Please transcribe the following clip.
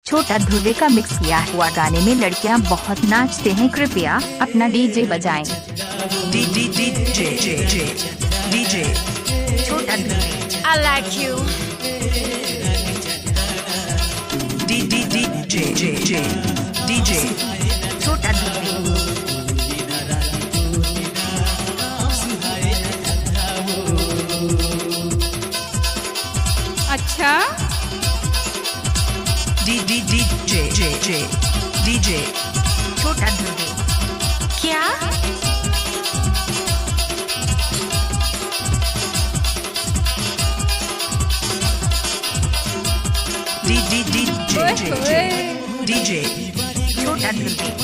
छोटा ध्रुवे का मिक्स किया हुआ गाने में लड़कियां बहुत नाचते हैं, कृपया अपना डीजे बजाएं। डीजे छोटा Dhruve. I like you. DJ छोटा ध्रुवे। अच्छा डीजे छोटा ध्रुवे। क्या? डीजे छोटा ध्रुवे। डीजे छोटा ध्रुवे।